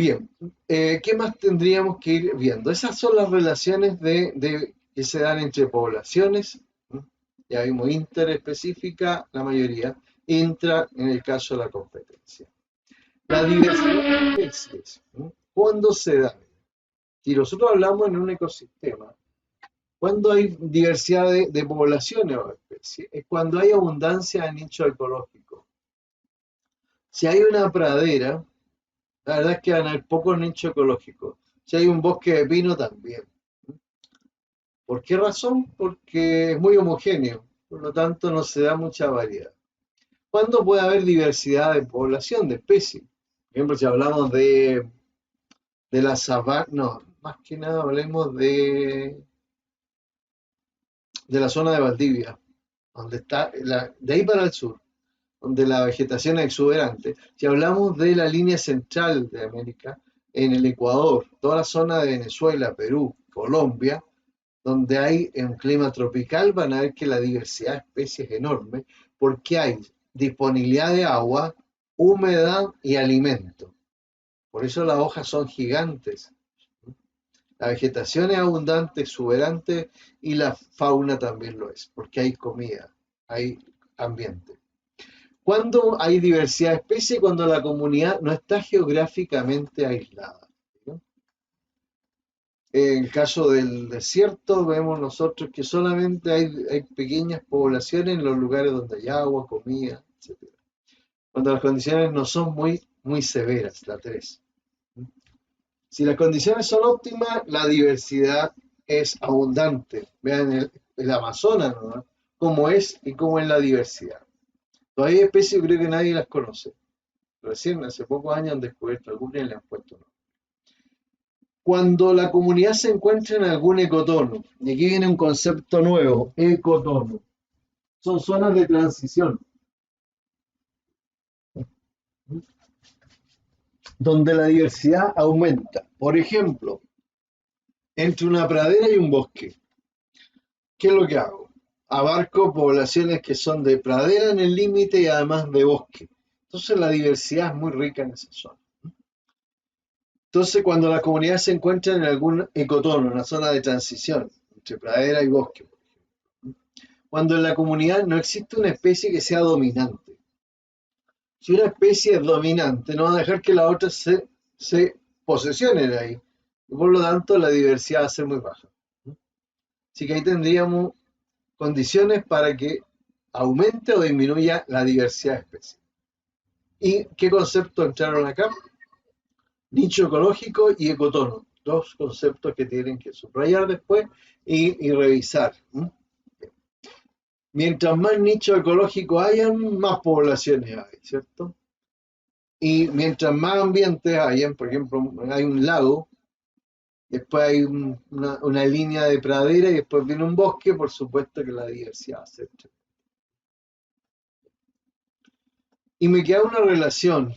Bien, ¿qué más tendríamos que ir viendo? Esas son las relaciones que se dan entre poblaciones. ¿M? Ya vimos interespecífica, la mayoría, intra en el caso de la competencia. La diversidad de especies, ¿m? ¿Cuándo se da? Si nosotros hablamos en un ecosistema, cuando hay diversidad de poblaciones o especies, es cuando hay abundancia de nicho ecológico. Si hay una pradera, la verdad es que van a haber pocos nichos ecológicos. Si hay un bosque de pino, también. ¿Por qué razón? Porque es muy homogéneo, por lo tanto no se da mucha variedad. ¿Cuándo puede haber diversidad de población, de especies? Por ejemplo, si hablamos de la sabana, no, más que nada hablemos de la zona de Valdivia, donde está, de ahí para el sur, donde la vegetación es exuberante. Si hablamos de la línea central de América, en el Ecuador, toda la zona de Venezuela, Perú, Colombia, donde hay un clima tropical, van a ver que la diversidad de especies es enorme, porque hay disponibilidad de agua, humedad y alimento. Por eso las hojas son gigantes. La vegetación es abundante, exuberante, y la fauna también lo es, porque hay comida, hay ambiente. Cuando hay diversidad de especies, cuando la comunidad no está geográficamente aislada, ¿no? En el caso del desierto, vemos nosotros que solamente hay pequeñas poblaciones en los lugares donde hay agua, comida, etc. Cuando las condiciones no son muy severas, la 3. Si las condiciones son óptimas, la diversidad es abundante. Vean el Amazonas, ¿no? Cómo es y cómo es la diversidad. Todavía hay especies, yo creo que nadie las conoce. Recién, hace pocos años han descubierto algunas y le han puesto nombre. Cuando la comunidad se encuentra en algún ecotono, y aquí viene un concepto nuevo, ecotono, son zonas de transición, donde la diversidad aumenta. Por ejemplo, entre una pradera y un bosque, ¿qué es lo que hago? Abarco poblaciones que son de pradera en el límite y además de bosque. Entonces la diversidad es muy rica en esa zona. Entonces, cuando la comunidad se encuentra en algún ecotono, una zona de transición entre pradera y bosque, cuando en la comunidad no existe una especie que sea dominante. Si una especie es dominante, no va a dejar que la otra se posesione de ahí. Y por lo tanto, la diversidad va a ser muy baja. Así que ahí tendríamos condiciones para que aumente o disminuya la diversidad de especies. ¿Y qué conceptos entraron acá? Nicho ecológico y ecotono. Dos conceptos que tienen que subrayar después y revisar. Mientras más nichos ecológicos hayan, más poblaciones hay, ¿cierto? Y mientras más ambientes hayan, por ejemplo, hay un lago, después hay una línea de pradera y después viene un bosque, por supuesto que la diversidad va a ser tremenda. Y me queda una relación,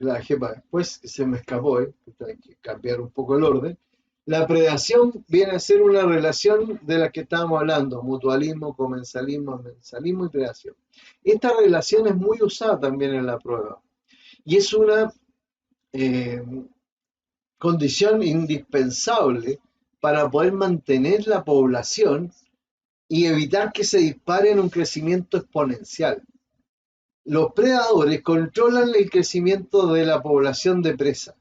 la dejé para después, que se me escapó, hay que cambiar un poco el orden. La predación viene a ser una relación de la que estábamos hablando, mutualismo, comensalismo, mensalismo y predación. Esta relación es muy usada también en la prueba y es una condición indispensable para poder mantener la población y evitar que se dispare en un crecimiento exponencial. Los predadores controlan el crecimiento de la población de presa.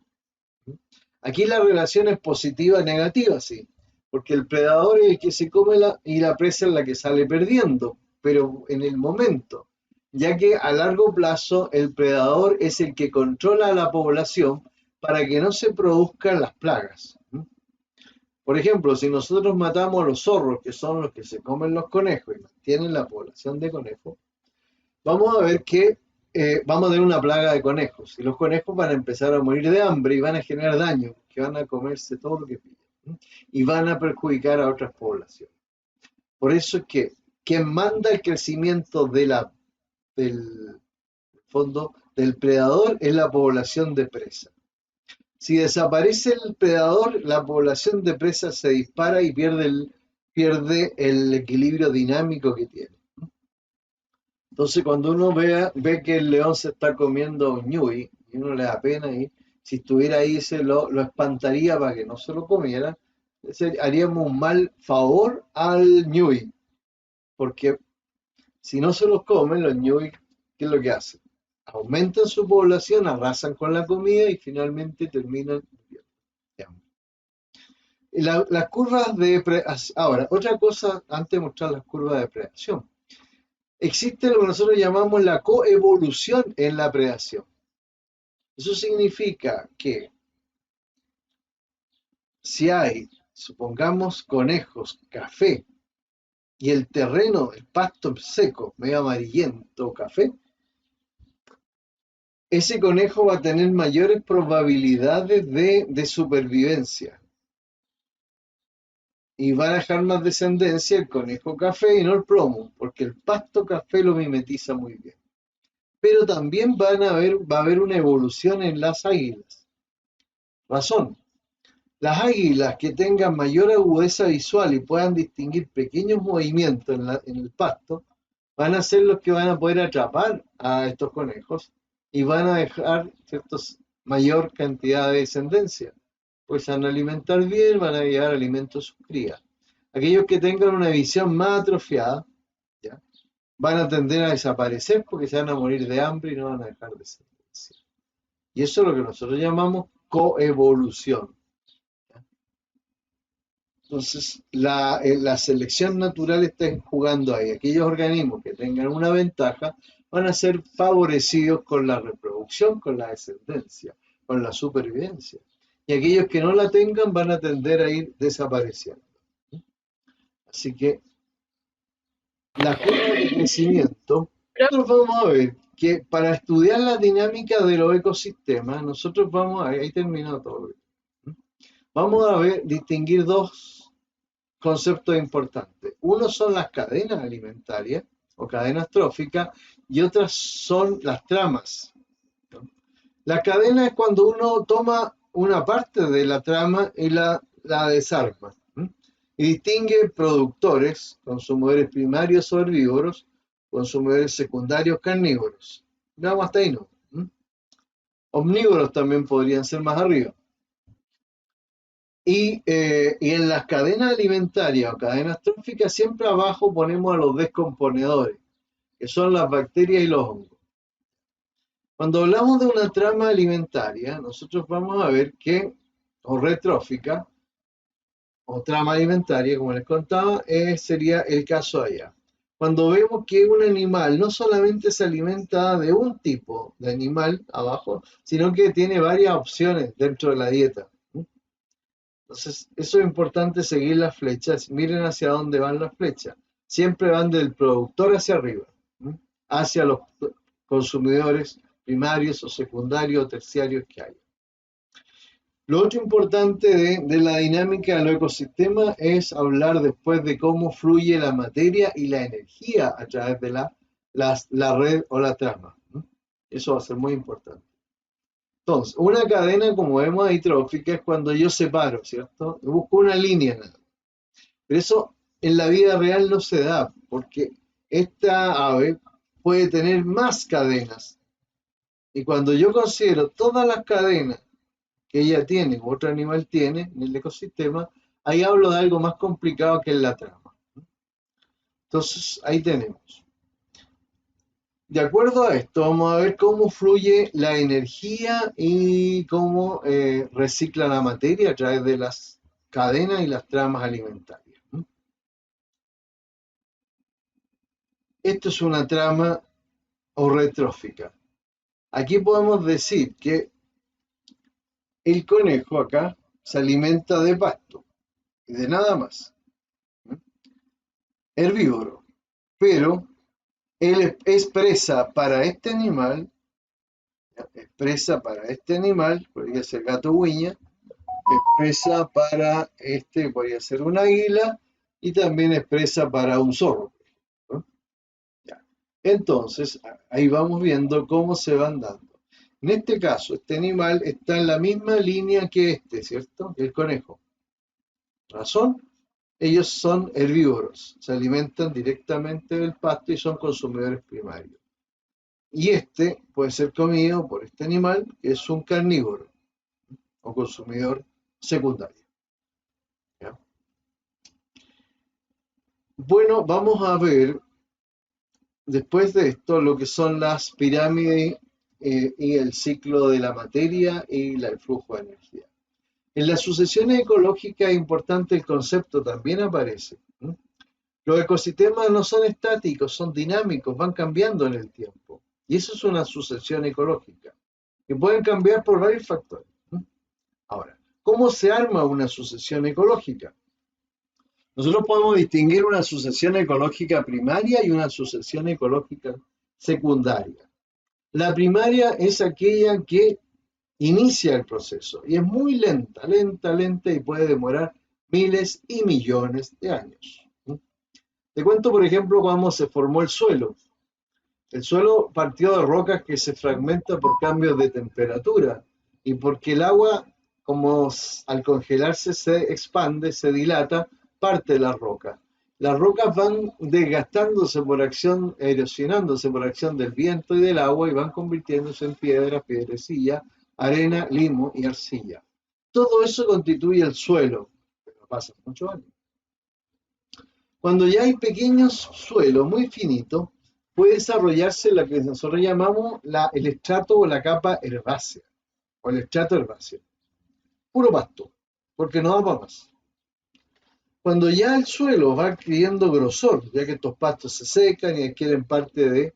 Aquí la relación es positiva y negativa, sí, porque el predador es el que se come y la presa es la que sale perdiendo, pero en el momento, ya que a largo plazo el predador es el que controla a la población para que no se produzcan las plagas. Por ejemplo, si nosotros matamos a los zorros, que son los que se comen los conejos y mantienen la población de conejos, vamos a ver que vamos a tener una plaga de conejos y los conejos van a empezar a morir de hambre y van a generar daño, que van a comerse todo lo que pillan y van a perjudicar a otras poblaciones. Por eso es que quien manda el crecimiento del fondo del predador es la población de presa. Si desaparece el predador, la población de presa se dispara y pierde el equilibrio dinámico que tiene. Entonces, cuando uno ve que el león se está comiendo un ñuy, y uno le da pena, y si estuviera ahí lo espantaría para que no se lo comiera, haríamos un mal favor al ñuy, porque si no se los comen, los ñuy, ¿qué es lo que hacen? Aumentan su población, arrasan con la comida y finalmente terminan de hambre. Las curvas de ahora, otra cosa antes de mostrar las curvas de predación. Existe lo que nosotros llamamos la coevolución en la predación. Eso significa que si hay, supongamos, conejos, café, y el terreno, el pasto seco, medio amarillento, café, ese conejo va a tener mayores probabilidades de supervivencia. Y va a dejar más descendencia el conejo café y no el plomo, porque el pasto café lo mimetiza muy bien. Pero también va a haber una evolución en las águilas. Razón. Las águilas que tengan mayor agudeza visual y puedan distinguir pequeños movimientos en el pasto, van a ser los que van a poder atrapar a estos conejos y van a dejar mayor cantidad de descendencia. Pues se van a alimentar bien, van a llevar alimentos a sus crías. Aquellos que tengan una visión más atrofiada, ¿ya?, van a tender a desaparecer porque se van a morir de hambre y no van a dejar descendencia. Y eso es lo que nosotros llamamos coevolución. Entonces, la selección natural está jugando ahí. Aquellos organismos que tengan una ventaja van a ser favorecidos con la reproducción, con la descendencia, con la supervivencia. Y aquellos que no la tengan van a tender a ir desapareciendo. Así que la curva de crecimiento, nosotros vamos a ver que para estudiar la dinámica de los ecosistemas, nosotros vamos a, ahí terminó todo. Vamos a ver, distinguir dos conceptos importantes. Uno son las cadenas alimentarias o cadenas tróficas y otras son las tramas. La cadena es cuando uno toma una parte de la trama y la desarma. Y distingue productores, consumidores primarios o herbívoros, consumidores secundarios carnívoros. Vamos hasta ahí, ¿no? Omnívoros también podrían ser más arriba. Y en las cadenas alimentarias o cadenas tróficas, siempre abajo ponemos a los descomponedores, que son las bacterias y los hongos. Cuando hablamos de una trama alimentaria, nosotros vamos a ver que, o red trófica, o trama alimentaria, como les contaba, sería el caso allá. Cuando vemos que un animal no solamente se alimenta de un tipo de animal abajo, sino que tiene varias opciones dentro de la dieta. Entonces, eso es importante, seguir las flechas. Miren hacia dónde van las flechas. Siempre van del productor hacia arriba, hacia los consumidores primarios o secundarios o terciarios que hay. Lo otro importante de la dinámica de los ecosistemas es hablar después de cómo fluye la materia y la energía a través de la red o la trama. Eso va a ser muy importante. Entonces, una cadena, como vemos ahí, trófica, es cuando yo separo, ¿cierto? Busco una línea nada. Pero eso en la vida real no se da, porque esta ave puede tener más cadenas. Y cuando yo considero todas las cadenas que ella tiene o otro animal tiene en el ecosistema, ahí hablo de algo más complicado que es la trama. Entonces, ahí tenemos. De acuerdo a esto, vamos a ver cómo fluye la energía y cómo recicla la materia a través de las cadenas y las tramas alimentarias. Esto es una trama o red trófica. Aquí podemos decir que el conejo acá se alimenta de pasto y de nada más. Herbívoro. Pero él es presa para este animal, podría ser gato huiña, es presa para este, podría ser un águila, y también es presa para un zorro, ¿no? Ya. Entonces, ahí vamos viendo cómo se van dando. En este caso, este animal está en la misma línea que este, ¿cierto? El conejo. ¿Razón? Ellos son herbívoros, se alimentan directamente del pasto y son consumidores primarios. Y este puede ser comido por este animal, que es un carnívoro. o consumidor secundario. ¿Ya? Bueno, vamos a ver después de esto lo que son las pirámides y el ciclo de la materia y el flujo de energía. En las sucesiones ecológicas es importante el concepto, también aparece. Los ecosistemas no son estáticos, son dinámicos, van cambiando en el tiempo. Y eso es una sucesión ecológica, que pueden cambiar por varios factores. Ahora, ¿cómo se arma una sucesión ecológica? Nosotros podemos distinguir una sucesión ecológica primaria y una sucesión ecológica secundaria. La primaria es aquella que inicia el proceso y es muy lenta, lenta, lenta y puede demorar miles y millones de años. Te cuento, por ejemplo, cómo se formó el suelo. El suelo partió de rocas que se fragmentan por cambios de temperatura y porque el agua, como al congelarse, se expande, se dilata, parte de las rocas. Las rocas van desgastándose por acción, erosionándose por acción del viento y del agua y van convirtiéndose en piedras, piedrecilla, arena, limo y arcilla. Todo eso constituye el suelo, pero pasa muchos años. Cuando ya hay pequeños suelos muy finitos, puede desarrollarse lo que nosotros llamamos el estrato o la capa herbácea, o el estrato herbáceo. Puro pasto, porque no da para más. Cuando ya el suelo va adquiriendo grosor, ya que estos pastos se secan y adquieren parte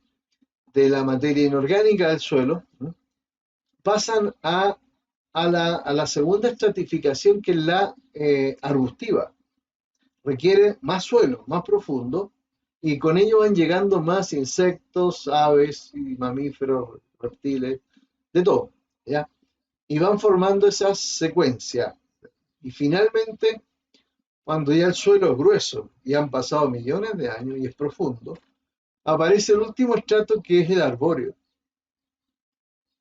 de la materia inorgánica del suelo, pasan a la segunda estratificación, que es la arbustiva. Requiere más suelo, más profundo, y con ello van llegando más insectos, aves y mamíferos, reptiles, de todo, ¿ya? Y van formando esa secuencia. Y finalmente, cuando ya el suelo es grueso y han pasado millones de años y es profundo, aparece el último estrato, que es el arbóreo,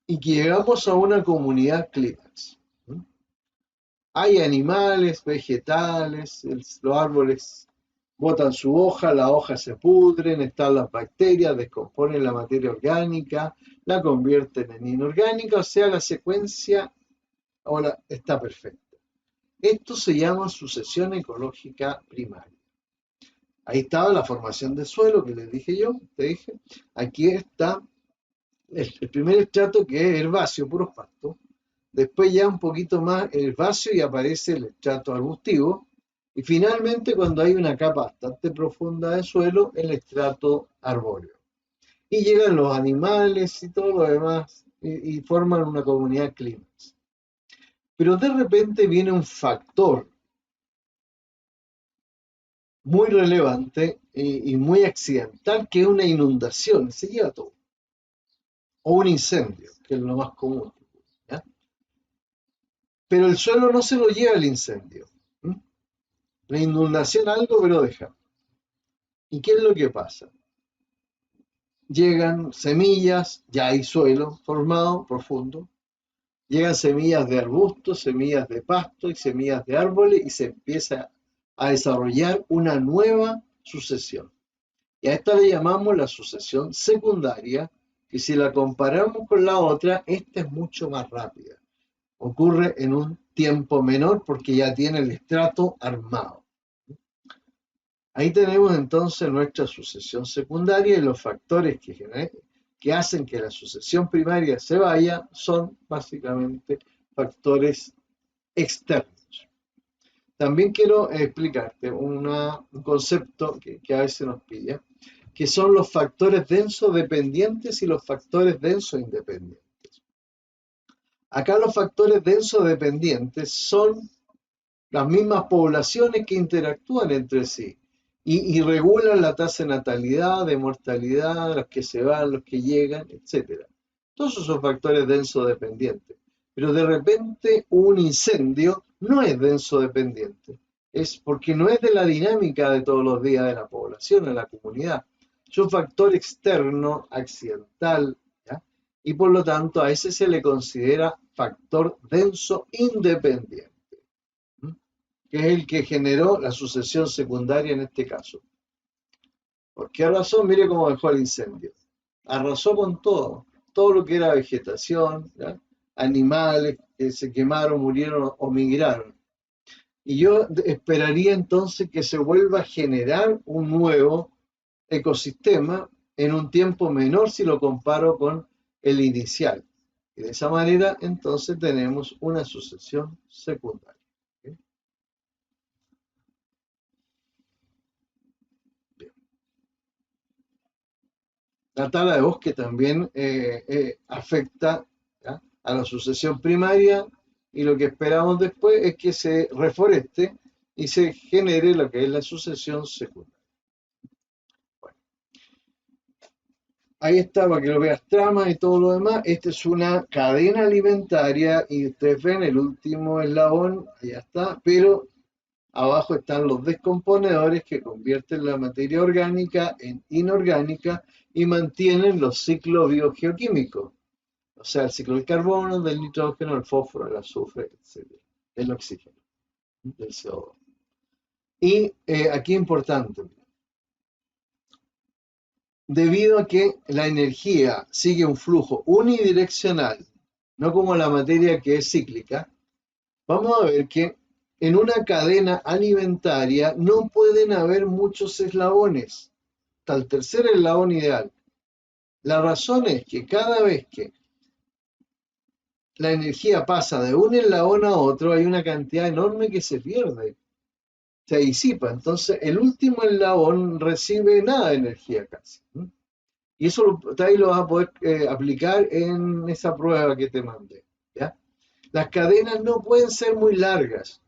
y que llegamos a una comunidad clímax. Hay animales, vegetales, los árboles botan su hoja, las hojas se pudren, están las bacterias, descomponen la materia orgánica, la convierten en inorgánica, o sea, la secuencia ahora está perfecta. Esto se llama sucesión ecológica primaria. Ahí estaba la formación del suelo que les dije yo, te dije. Aquí está el primer estrato, que es herbáceo, puros pastos. Después ya un poquito más herbáceo y aparece el estrato arbustivo. Y finalmente, cuando hay una capa bastante profunda de suelo, el estrato arbóreo. Y llegan los animales y todo lo demás y forman una comunidad clímax. Pero de repente viene un factor muy relevante y muy accidental, que es una inundación, se lleva todo. O un incendio, que es lo más común. ¿Ya? Pero el suelo no se lo lleva el incendio. La inundación algo, pero deja. ¿Y qué es lo que pasa? Llegan semillas, ya hay suelo formado, profundo. Llegan semillas de arbustos, semillas de pasto y semillas de árboles y se empieza a desarrollar una nueva sucesión. Y a esta le llamamos la sucesión secundaria, que si la comparamos con la otra, esta es mucho más rápida. Ocurre en un tiempo menor porque ya tiene el estrato armado. Ahí tenemos entonces nuestra sucesión secundaria, y los factores que hacen que la sucesión primaria se vaya son básicamente factores externos. También quiero explicarte un concepto que a veces nos pilla, que son los factores denso dependientes y los factores denso independientes. Acá los factores denso dependientes son las mismas poblaciones que interactúan entre sí y regulan la tasa de natalidad, de mortalidad, los que se van, los que llegan, etc. Todos esos son factores denso dependientes. Pero de repente un incendio no es denso dependiente. Es porque no es de la dinámica de todos los días de la población, de la comunidad. Es un factor externo, accidental, ¿ya? Y por lo tanto a ese se le considera factor denso independiente, que es el que generó la sucesión secundaria en este caso. ¿Por qué razón? Mire cómo dejó el incendio. Arrasó con todo lo que era vegetación, ¿ya? Animales, que se quemaron, murieron o migraron. Y yo esperaría entonces que se vuelva a generar un nuevo ecosistema en un tiempo menor si lo comparo con el inicial. Y de esa manera entonces tenemos una sucesión secundaria. ¿Okay? La tala de bosque también afecta, ¿ya?, a la sucesión primaria, y lo que esperamos después es que se reforeste y se genere lo que es la sucesión secundaria. Bueno, ahí está, para que lo veas, trama y todo lo demás. Esta es una cadena alimentaria y ustedes ven el último eslabón, allá está, pero abajo están los descomponedores que convierten la materia orgánica en inorgánica y mantienen los ciclos biogeoquímicos, o sea, el ciclo del carbono, del nitrógeno, el fósforo, el azufre, etc., el oxígeno, del CO2. Y aquí importante, debido a que la energía sigue un flujo unidireccional, no como la materia que es cíclica, vamos a ver que en una cadena alimentaria no pueden haber muchos eslabones, hasta el tercer eslabón ideal. La razón es que cada vez que la energía pasa de un eslabón a otro, hay una cantidad enorme que se pierde, se disipa. Entonces, el último eslabón recibe nada de energía casi. Y eso ahí lo vas a poder aplicar en esa prueba que te mandé, ¿ya? Las cadenas no pueden ser muy largas.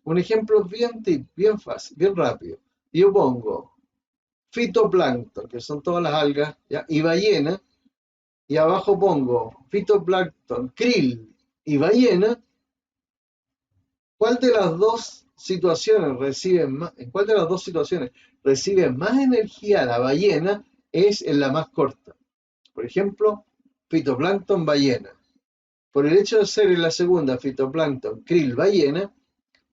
Un ejemplo bien fácil, bien rápido. Yo pongo fitoplancton, que son todas las algas, ¿ya?, y ballena, y abajo pongo fitoplancton, krill y ballena. ¿Cuál de las dos situaciones reciben más, en cuál de las dos situaciones recibe más energía la ballena? Es en la más corta. Por ejemplo, fitoplancton, ballena. Por el hecho de ser en la segunda, fitoplancton, krill, ballena,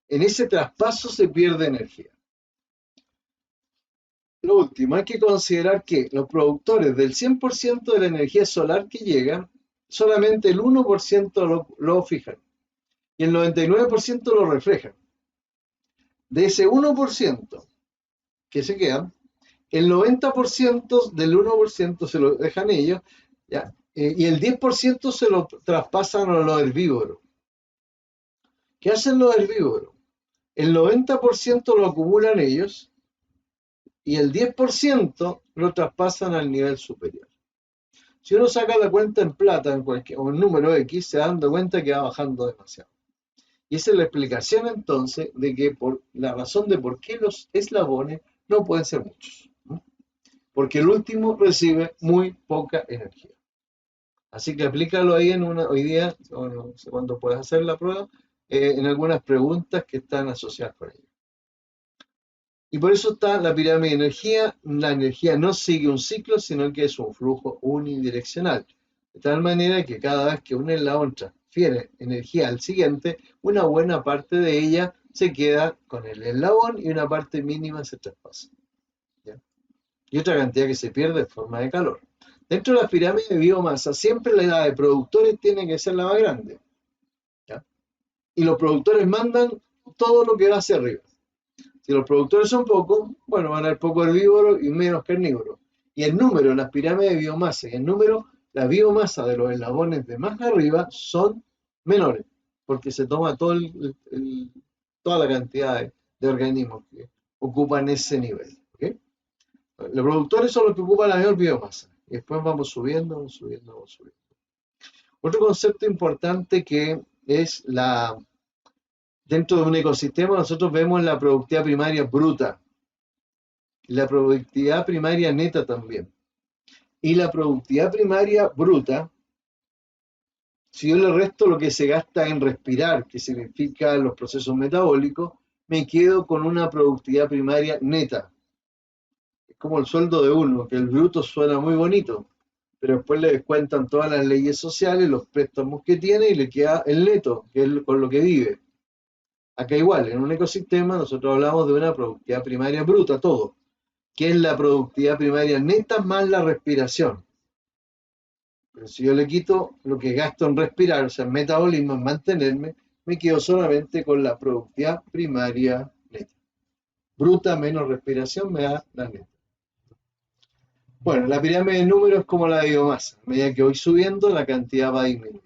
en ese traspaso se pierde energía. Lo último, hay que considerar que los productores del 100% de la energía solar que llega, solamente el 1% lo fijan y el 99% lo reflejan. De ese 1% que se quedan, el 90% del 1% se lo dejan ellos, ¿ya? Y el 10% se lo traspasan a los herbívoros. ¿Qué hacen los herbívoros? El 90% lo acumulan ellos y el 10% lo traspasan al nivel superior. Si uno saca la cuenta en plata o en número X, se dan cuenta que va bajando demasiado. Y esa es la explicación entonces de que por la razón de por qué los eslabones no pueden ser muchos. Porque el último recibe muy poca energía. Así que aplícalo ahí hoy día, o no sé cuándo puedes hacer la prueba, en algunas preguntas que están asociadas con ello. Y por eso está la pirámide de energía. La energía no sigue un ciclo, sino que es un flujo unidireccional. De tal manera que cada vez que un eslabón transfiere energía al siguiente, una buena parte de ella se queda con el eslabón y una parte mínima se traspasa, ¿ya? Y otra cantidad que se pierde en forma de calor. Dentro de la pirámide de biomasa, siempre la edad de productores tiene que ser la más grande, ¿ya? Y los productores mandan todo lo que va hacia arriba. Si los productores son pocos, bueno, van a haber poco herbívoro y menos carnívoro. Y el número, las pirámides de biomasa y el número, la biomasa de los eslabones de más arriba son menores, porque se toma toda la cantidad de organismos que ocupan ese nivel, ¿okay? Los productores son los que ocupan la mayor biomasa. Y después vamos subiendo, vamos subiendo, vamos subiendo. Otro concepto importante que es dentro de un ecosistema nosotros vemos la productividad primaria bruta, la productividad primaria neta también. Y la productividad primaria bruta, si yo le resto lo que se gasta en respirar, que significa los procesos metabólicos, me quedo con una productividad primaria neta. Es como el sueldo de uno, que el bruto suena muy bonito, pero después le descuentan todas las leyes sociales, los préstamos que tiene y le queda el neto, que es con lo que vive. Acá igual, en un ecosistema nosotros hablamos de una productividad primaria bruta, todo, que es la productividad primaria neta más la respiración. Pero si yo le quito lo que gasto en respirar, o sea, en metabolismo, en mantenerme, me quedo solamente con la productividad primaria neta. Bruta menos respiración me da la neta. Bueno, la pirámide de números es como la de biomasa. A medida que voy subiendo, la cantidad va disminuyendo.